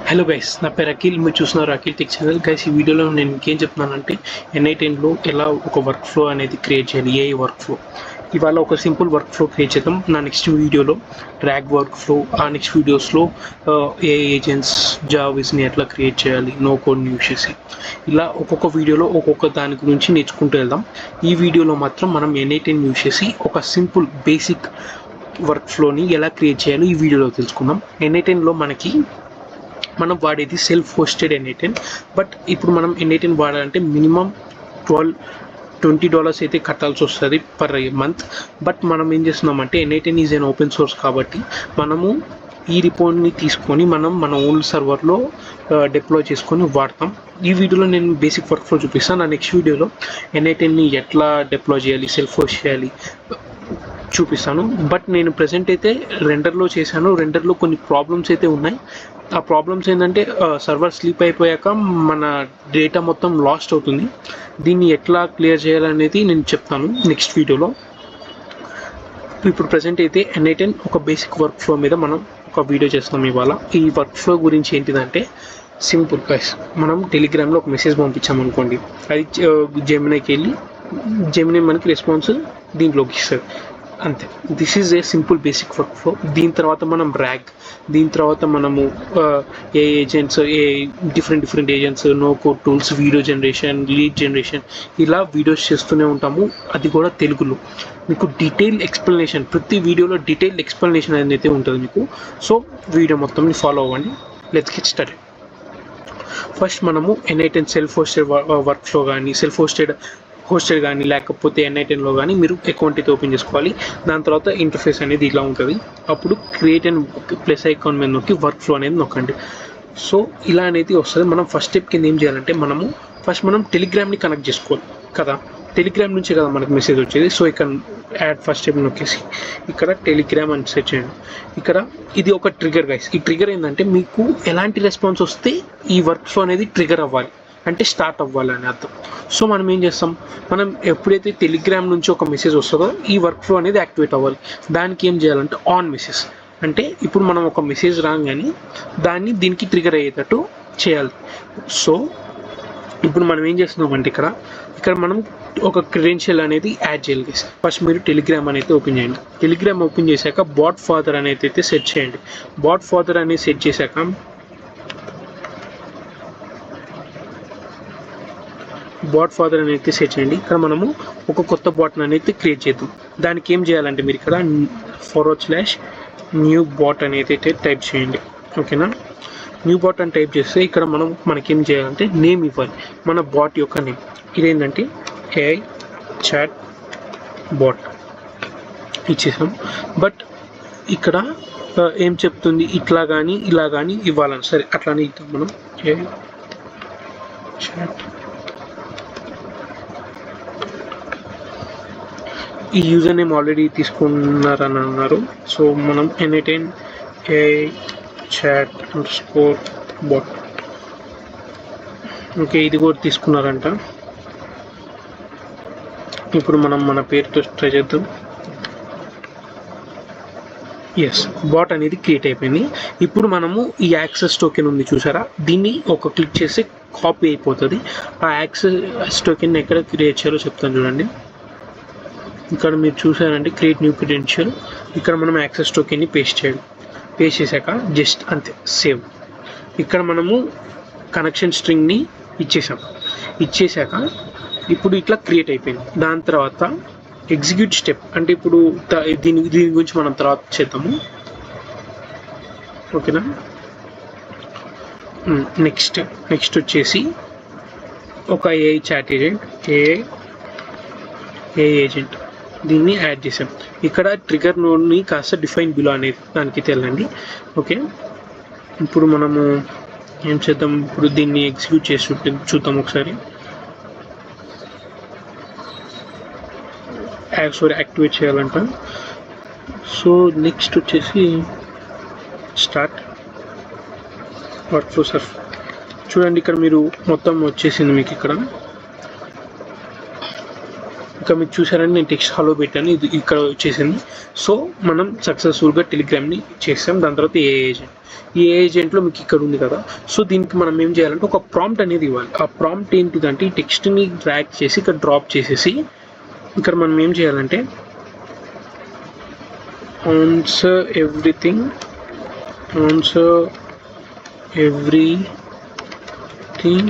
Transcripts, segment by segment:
Hello guys, నా పేరు అఖిల్. మీరు చూస్తున్నారు అఖిల్ టెక్ ఛానల్. గైస్, ఈ వీడియోలో నేను ఇంకేం చెప్తున్నానంటే N8Nలో ఎలా ఒక వర్క్ ఫ్లో అనేది క్రియేట్ చేయాలి, ఏఐ వర్క్ ఫ్లో. ఇవాళ ఒక సింపుల్ వర్క్ ఫ్లో క్రియేట్ చేద్దాం. నా నెక్స్ట్ వీడియోలో ర్యాగ్ వర్క్ ఫ్లో, ఆ నెక్స్ట్ వీడియోస్లో ఏఐ ఏజెంట్స్, జావిస్ని ఎట్లా క్రియేట్ చేయాలి నో కోడ్ని యూస్ చేసి, ఇలా ఒక్కొక్క వీడియోలో ఒక్కొక్క దాని గురించి నేర్చుకుంటూ వెళ్దాం. ఈ వీడియోలో మాత్రం మనం N8N యూస్ చేసి ఒక సింపుల్ బేసిక్ వర్క్ ఫ్లోని ఎలా క్రియేట్ చేయాలో ఈ వీడియోలో తెలుసుకుందాం. N8Nలో మనం వాడేది సెల్ఫ్ హోస్టెడ్ N8N. బట్ ఇప్పుడు మనం N8N వాడాలంటే మినిమం $20 అయితే కట్టాల్సి వస్తుంది పర్ మంత్. బట్ మనం ఏం చేస్తున్నామంటే N8N is an open source కాబట్టి మనము ఈ రిపోర్ట్ని తీసుకొని మన ఓన్ సర్వర్లో డిప్లాయ్ చేసుకొని వాడతాం. ఈ వీడియోలో నేను బేసిక్ వర్క్ ఫ్లో చూపిస్తాను. నా నెక్స్ట్ వీడియోలో N8Nని ఎట్లా డిప్లాయ్ చేయాలి, సెల్ఫ్ హోస్ట్ చేయాలి చూపిస్తాను. బట్ నేను ప్రజెంట్ అయితే రెండర్లో చేశాను. రెండర్లో కొన్ని ప్రాబ్లమ్స్ అయితే ఉన్నాయి. ఆ ప్రాబ్లమ్స్ ఏంటంటే సర్వర్ స్లీప్ అయిపోయాక మన డేటా మొత్తం లాస్ట్ అవుతుంది. దీన్ని ఎట్లా క్లియర్ చేయాలనేది నేను చెప్తాను నెక్స్ట్ వీడియోలో. ఇప్పుడు ప్రజెంట్ అయితే N8N ఒక బేసిక్ వర్క్ ఫ్లో మీద మనం ఒక వీడియో చేస్తాం ఇవాళ. ఈ వర్క్ ఫ్లో గురించి ఏంటిదంటే సింపుల్ గైస్. మనం టెలిగ్రామ్లో ఒక మెసేజ్ పంపించామనుకోండి, అది జెమినీకి వెళ్ళి జెమినీ మనకి రెస్పాన్స్ దీంట్లోకి ఇస్తుంది. అంతే. This is a simple basic workflow. దీని తర్వాత మనం ర్యాగ్, దీని తర్వాత మనము ఏ agents, different agents, no code tools, video generation, lead generation, ఇలా వీడియోస్ చేస్తూనే ఉంటాము. అది కూడా తెలుగులో. మీకు డీటెయిల్ ఎక్స్ప్లెనేషన్, ప్రతి వీడియోలో డీటెయిల్ ఎక్స్ప్లెనేషన్ అనేది ఉంటుంది మీకు. సో వీడియో మొత్తం ఫాలో అవ్వండి. Let's get started. ఫస్ట్ మనము N8N self hosted work flow కానీ, సెల్ఫ్ హోస్టెడ్ కానీ, లేకపోతే N8Nలో కానీ మీరు అకౌంట్ అయితే ఓపెన్ చేసుకోవాలి. దాని తర్వాత ఇంటర్ఫేస్ అనేది ఇలా ఉంటుంది. అప్పుడు క్రియేట్ అండ్ ప్లస్ ఐకాన్ మీద నొక్కి వర్క్ ఫ్లో అనేది నొక్కండి. సో ఇలా అనేది వస్తుంది. మనం ఫస్ట్ స్టెప్ కింద ఏం చేయాలంటే మనం టెలిగ్రామ్ని కనెక్ట్ చేసుకోవాలి కదా. టెలిగ్రామ్ నుంచే కదా మనకు మెసేజ్ వచ్చేది. సో ఇక్కడ యాడ్ ఫస్ట్ స్టెప్ నొక్కేసి ఇక్కడ టెలిగ్రామ్ అని సెర్చ్ చేయండి. ఇక్కడ ఇది ఒక ట్రిగర్ గైస్. ఈ ట్రిగర్ ఏంటంటే మీకు ఎలాంటి రెస్పాన్స్ వస్తే ఈ వర్క్ ఫ్లో అనేది ట్రిగర్ అవ్వాలి, అంటే స్టార్ట్ అవ్వాలని అర్థం. సో మనం ఏం చేస్తాం, మనం ఎప్పుడైతే టెలిగ్రామ్ నుంచి ఒక మెసేజ్ వస్తుందో ఈ వర్క్ ఫ్లో అనేది యాక్టివేట్ అవ్వాలి. దానికి ఏం చేయాలంటే ఆన్ మెసేజ్, అంటే ఇప్పుడు మనం ఒక మెసేజ్ రాగానే దాన్ని దీనికి ట్రిగర్ అయ్యేటట్టు చేయాలి. సో ఇప్పుడు మనం ఏం చేస్తున్నామంటే ఇక్కడ మనం ఒక క్రెడెన్షియల్ అనేది యాడ్ చేయాలి. ఫస్ట్ మీరు టెలిగ్రామ్ అనేది ఓపెన్ చేయండి. టెలిగ్రామ్ ఓపెన్ చేశాక బాట్ ఫాదర్ అనేది అయితే సెట్ చేయండి. బాట్ ఫాదర్ అనేది సెట్ చేశాక సెట్ చేయండి. ఇక్కడ మనము ఒక కొత్త బాట్ని అనేది క్రియేట్ చేద్దాం. దానికి ఏం చేయాలంటే మీరు ఇక్కడ /new bot అనేది అయితే టైప్ చేయండి. ఓకేనా. న్యూ బాట్ అని టైప్ చేస్తే ఇక్కడ మనకేం చేయాలంటే నేమ్ ఇవ్వాలి, మన బాట్ యొక్క నేమ్. ఇదేంటంటే AI chat bot ఇచ్చేసాం. బట్ ఇక్కడ ఏం చెప్తుంది, ఇట్లా కానీ ఇలా కానీ ఇవ్వాలని. సరే అట్లానే ఇద్దాం మనం. AI chat. ఈ యూజర్ నేమ్ ఆల్రెడీ తీసుకున్నారని అన్నారు. సో మనం N8N AI chat_bot. ఓకే, ఇది కూడా తీసుకున్నారంట. ఇప్పుడు మనం మన పేరుతో ట్రై చేద్దాం. ఎస్, బాట్ అనేది క్రియేట్ అయిపోయింది. ఇప్పుడు మనము ఈ యాక్సెస్ టోకెన్ ఉంది చూసారా, దీన్ని ఒక క్లిక్ చేసి కాపీ అయిపోతుంది. ఆ యాక్సెస్ టోకెన్ ఎక్కడ క్రియేట్ చేయాలో చెప్తాను చూడండి. ఇక్కడ మీరు చూసారంటే క్రియేట్ న్యూ క్రెడెన్షియల్. ఇక్కడ మనం యాక్సెస్ టోకెన్ని పేస్ట్ చేయాలి. పేస్ట్ చేశాక జస్ట్ అంతే సేవ్. ఇక్కడ మనము కనెక్షన్ స్ట్రింగ్ని ఇచ్చేసాక ఇప్పుడు ఇట్లా క్రియేట్ అయిపోయింది. దాని తర్వాత ఎగ్జిక్యూట్ స్టెప్, అంటే ఇప్పుడు దీని గురించి మనం తర్వాత చేద్దాము. ఓకేనా. నెక్స్ట్ వచ్చేసి ఒక AI చాట్ ఏజెంట్ దీన్ని యాడ్ చేసాం. ఇక్కడ ట్రిగర్ నోడ్ని కాస్త డిఫైన్ బిలో అనేది దానికి వెళ్ళండి. ఓకే, ఇప్పుడు మనము ఏం చేద్దాం, ఇప్పుడు దీన్ని ఎగ్జిక్యూట్ చేసి చూద్దాం ఒకసారి. యాక్టివేట్ చేయాలంట. సో నెక్స్ట్ వచ్చేసి స్టార్ట్ వర్క్ ఫ్లో సర్ఫ్. చూడండి ఇక్కడ మీరు మొత్తం వచ్చేసింది మీకు. ఇక్కడ ఇక్కడ మీకు చూసారంటే నేను టెక్స్ట్ హలో పెట్టాను, ఇది ఇక్కడ వచ్చేసింది. సో మనం సక్సెస్ఫుల్గా టెలిగ్రామ్ని చేసాం. దాని తర్వాత ఏ ఏజెంట్, ఈ ఏజెంట్లో మీకు ఇక్కడ ఉంది కదా. సో దీనికి మనం ఏం చేయాలంటే ఒక ప్రాంప్ట్ అనేది ఇవ్వాలి. ఆ ప్రాంప్ట్ ఏంటిదంటే ఈ టెక్స్ట్ని డ్రాగ్ చేసి ఇక్కడ డ్రాప్ చేసేసి ఇక్కడ మనం ఏం చేయాలంటే answer everything, answer everything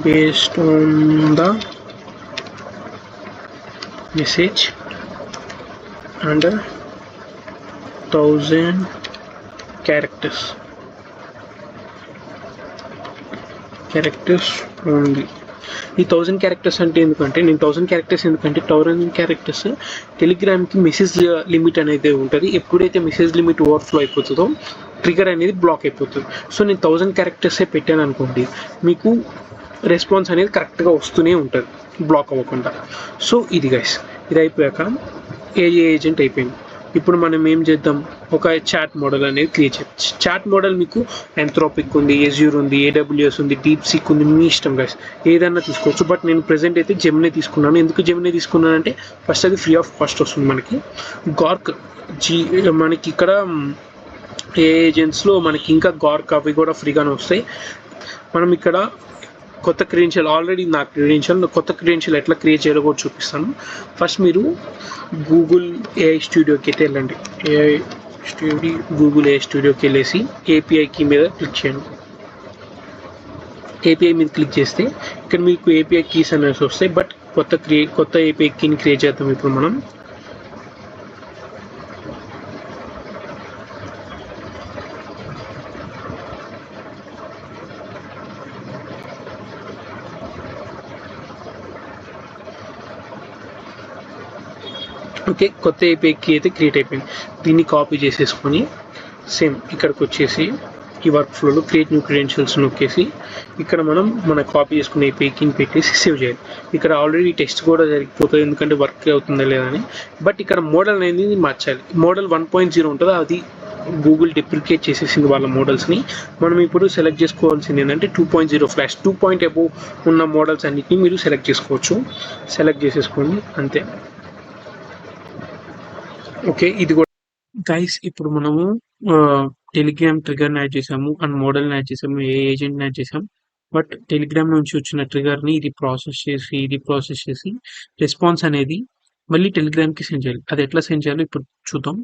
based on the message and 1000 characters only. ఈ 1000 క్యారెక్టర్స్ అంటే ఎందుకంటే నేను 1000 క్యారెక్టర్స్ ఎందుకంటే 1000 క్యారెక్టర్స్ టెలిగ్రామ్కి మెసేజ్ లిమిట్ అనేది ఉంటుంది. ఎప్పుడైతే మెసేజ్ లిమిట్ ఓవర్ఫ్లో అయిపోతుందో ట్రిగర్ అనేది బ్లాక్ అయిపోతుంది. సో నేను 1000 క్యారెక్టర్సే పెట్టాను అనుకోండి, మీకు రెస్పాన్స్ అనేది కరెక్ట్గా వస్తూనే ఉంటుంది బ్లాక్ అవ్వకుండా. సో ఇది గైస్, ఇది అయిపోయాక ఏజెంట్ అయిపోయింది. ఇప్పుడు మనం ఏం చేద్దాం, ఒక చాట్ మోడల్ అనేది క్రియేట్ చేయాలి. చాట్ మోడల్ మీకు ఆంథ్రోపిక్ ఉంది, ఎజ్యూర్ ఉంది, AWS ఉంది, డీప్సీక్ ఉంది, మీ ఇష్టం గైస్, ఏదన్నా తీసుకోవచ్చు. బట్ నేను ప్రెజెంట్ అయితే జెమినీ తీసుకున్నాను. ఎందుకు జెమినీ తీసుకున్నానంటే ఫస్ట్ అది ఫ్రీ ఆఫ్ కాస్ట్ వస్తుంది మనకి. గార్క్ మనకి ఇక్కడ ఏజెంట్స్లో మనకి ఇంకా గార్క్ అవి కూడా ఫ్రీగానే వస్తాయి. మనం ఇక్కడ కొత్త క్రెడెన్షియల్, ఆల్రెడీ నా కొత్త క్రెడెన్షియల్ ఎట్లా క్రియేట్ చేయాలో కూడా చూపిస్తాను. ఫస్ట్ మీరు గూగుల్ AI స్టూడియోకి అయితే వెళ్ళండి. గూగుల్ AI స్టూడియోకి వెళ్ళేసి API కీ మీద క్లిక్ చేయండి. API మీద క్లిక్ చేస్తే ఇక్కడ మీకు API కీస్ అనేవి వస్తాయి. బట్ కొత్త API కీని క్రియేట్ చేద్దాం ఇప్పుడు మనం. ఓకే, కొత్త API కీ అయితే క్రియేట్ అయిపోయింది. దీన్ని కాపీ చేసేసుకొని సేమ్ ఇక్కడికి వచ్చేసి ఈ వర్క్ ఫ్లోలో క్రియేట్ న్యూ క్రెడెన్షియల్స్ నొక్కేసి ఇక్కడ మన కాపీ చేసుకున్న API కీని పెట్టేసి సేవ్ చేయాలి. ఇక్కడ ఆల్రెడీ టెస్ట్ కూడా జరిగిపోతుంది ఎందుకంటే వర్క్ అవుతుందా లేదా అని. బట్ ఇక్కడ మోడల్ అనేది మార్చాలి. మోడల్ 1.0 ఉంటుంది, అది గూగుల్ డిప్రికేట్ చేసేసింది వాళ్ళ మోడల్స్ని. మనం ఇప్పుడు సెలెక్ట్ చేసుకోవాల్సింది ఏంటంటే 2.0 ఫ్లాష్, 2 అబోవ్ ఉన్న మోడల్స్ అన్నిటిని మీరు సెలెక్ట్ చేసుకోవచ్చు. సెలెక్ట్ చేసేసుకోండి అంతే. ఓకే, ఇది కూడా గైస్ ఇప్పుడు మనము టెలిగ్రామ్ ట్రిగర్ని యాడ్ చేసాము అండ్ మోడల్ని యాడ్ చేసాము, ఏ ఏజెంట్ని యాడ్ చేసాము. బట్ టెలిగ్రామ్ నుంచి వచ్చిన ట్రిగర్ని ఇది ప్రాసెస్ చేసి రెస్పాన్స్ అనేది మళ్ళీ టెలిగ్రామ్కి సెండ్ చేయాలి. అది ఎట్లా సెండ్ చేయాలో ఇప్పుడు చూద్దాం.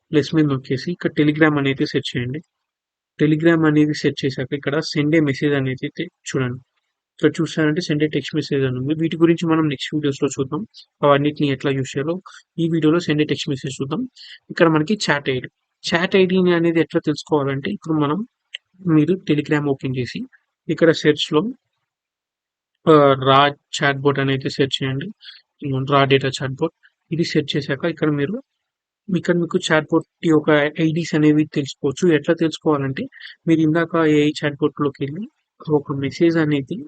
ప్లస్ మీద నొక్కేసి ఇక్కడ టెలిగ్రామ్ అనేది సెట్ చేయండి. టెలిగ్రామ్ అనేది సెట్ చేశాక ఇక్కడ సెండ్ ఏ మెసేజ్ అనేది చూడండి. ఇక్కడ చూసారంటే సెండ్ ఏ టెక్స్ట్ మెసేజ్ అని ఉంది. వీటి గురించి మనం నెక్స్ట్ వీడియోస్లో చూద్దాం, అవన్నిటిని ఎట్లా యూస్ చేయాలో. ఈ వీడియోలో సెండ్ ఏ టెక్స్ట్ మెసేజ్ చూద్దాం. ఇక్కడ మనకి చాట్ ఐడిని అనేది ఎట్లా తెలుసుకోవాలంటే ఇప్పుడు మీరు టెలిగ్రామ్ ఓపెన్ చేసి ఇక్కడ సెర్చ్లో రా చాట్ బోట్ అనేది సెర్చ్ చేయండి. రా డేటా చాట్ బోట్ ఇది సెర్చ్ చేశాక ఇక్కడ మీకు చాట్ బోట్ యొక్క ఐడీస్ అనేవి తెలుసుకోవచ్చు. ఎట్లా తెలుసుకోవాలంటే మీరు ఇందాక ఏ చాట్ బోట్లోకి వెళ్ళి ఒక మెసేజ్ అనేది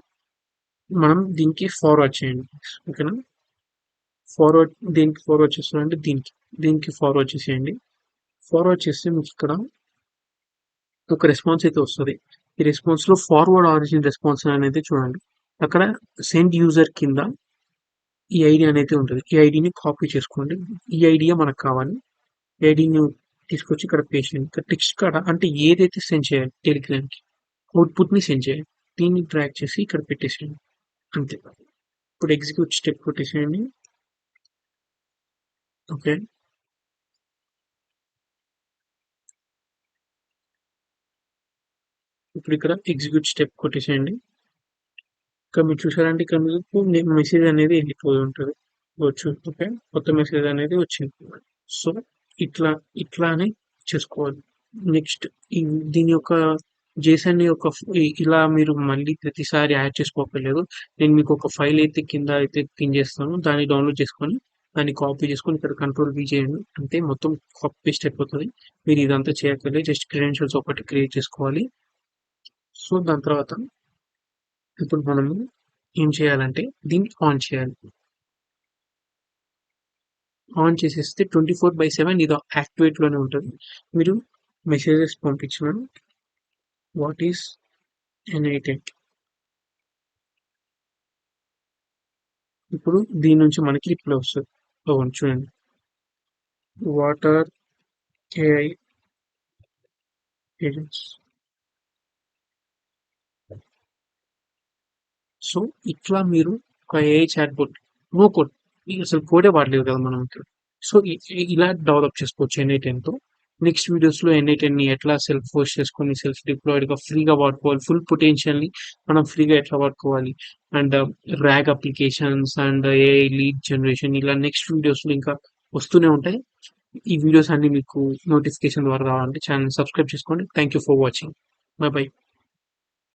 మనం దీనికి ఫార్వర్డ్ చేయండి. ఓకేనా, దేనికి ఫార్వర్డ్ చేస్తారంటే దీనికి ఫార్వర్డ్ చేసేయండి. ఫార్వర్డ్ చేస్తే మీకు ఇక్కడ ఒక రెస్పాన్స్ అయితే వస్తుంది. ఈ రెస్పాన్స్లో ఫార్వర్డ్ ఆరిజిన్ రెస్పాన్స్ అనేది చూడండి. అక్కడ సెండ్ యూజర్ కింద ఈ ఐడి అనేది ఉంటుంది. ఈ ఐడిని కాపీ చేసుకోండి. ఈ ఐడియా మనకు కావాలి. ఈ ఐడిని తీసుకొచ్చి ఇక్కడ పేస్ట్ చేయండి. ఇక్కడ టెక్స్ట్ కాడ అంటే ఏదైతే సెండ్ చేయాలి టెలిగ్రామ్కి అవుట్పుట్ని సెండ్ చేయాలి. దీన్ని ట్రాక్ చేసి ఇక్కడ పెట్టేసేయండి అంతే. ఇప్పుడు ఎగ్జిక్యూట్ స్టెప్ కొట్టేసేయండి. ఓకే, ఇప్పుడు ఇక్కడ ఎగ్జిక్యూట్ స్టెప్ కొట్టేసేయండి. ఇక్కడ మీరు చూసారంటే ఇక్కడ మీకు మెసేజ్ అనేది వెళ్ళిపోయి ఉంటుంది వచ్చు. ఓకే, కొత్త మెసేజ్ అనేది వచ్చింది. సో ఇట్లానే చేసుకోవాలి. నెక్స్ట్ దీని యొక్క జేసన్ యొక్క ఇలా మీరు మళ్ళీ ప్రతిసారి యాడ్ చేసుకోకర్లేదు. నేను మీకు ఒక ఫైల్ అయితే కింద అయితే పిన్ చేస్తాను, దాన్ని డౌన్లోడ్ చేసుకొని దాన్ని కాపీ చేసుకొని ఇక్కడ Ctrl+V చేయండి. అంటే మొత్తం కాపీ పేస్ట్ అయిపోతుంది. మీరు ఇదంతా చేయక్కర్లేదు, జస్ట్ క్రెడెన్షియల్స్ ఒకటి క్రియేట్ చేసుకోవాలి. సో దాని తర్వాత ఇప్పుడు మనము ఏం చేయాలంటే దీన్ని ఆన్ చేయాలి. ఆన్ చేసేస్తే 24/7 ఇది యాక్టివేట్లోనే ఉంటుంది. మీరు మెసేజెస్ పంపించిన వాట్ ఈస్ ఎన్ ఐటెంట్ ఇప్పుడు దీని నుంచి మనకి ఇట్లా వస్తుంది. చూడండి, వాటర్ ఏఐ ఏజెంట్స్. సో ఇట్లా మీరు ఒక AI chatbot, no code, అసలు కోడే వాడలేదు కదా మనం ఇక్కడ. సో ఇలా డెవలప్ చేసుకోవచ్చు N8N తో. నెక్స్ట్ వీడియోస్లో N8N ని ఎట్లా సెల్ఫ్ హోస్ట్ చేసుకొని సెల్ఫ్ డిప్లాయిడ్గా ఫ్రీగా వాడుకోవాలి, ఫుల్ పొటెన్షియల్ని మనం ఫ్రీగా ఎట్లా వాడుకోవాలి, and rag applications and AI lead generation, ఇలా నెక్స్ట్ వీడియోస్లో ఇంకా వస్తూనే ఉంటాయి. ఈ వీడియోస్ అన్ని మీకు నోటిఫికేషన్ ద్వారా రావాలంటే ఛానల్ సబ్స్క్రైబ్ చేసుకోండి. Thank you for watching. By by.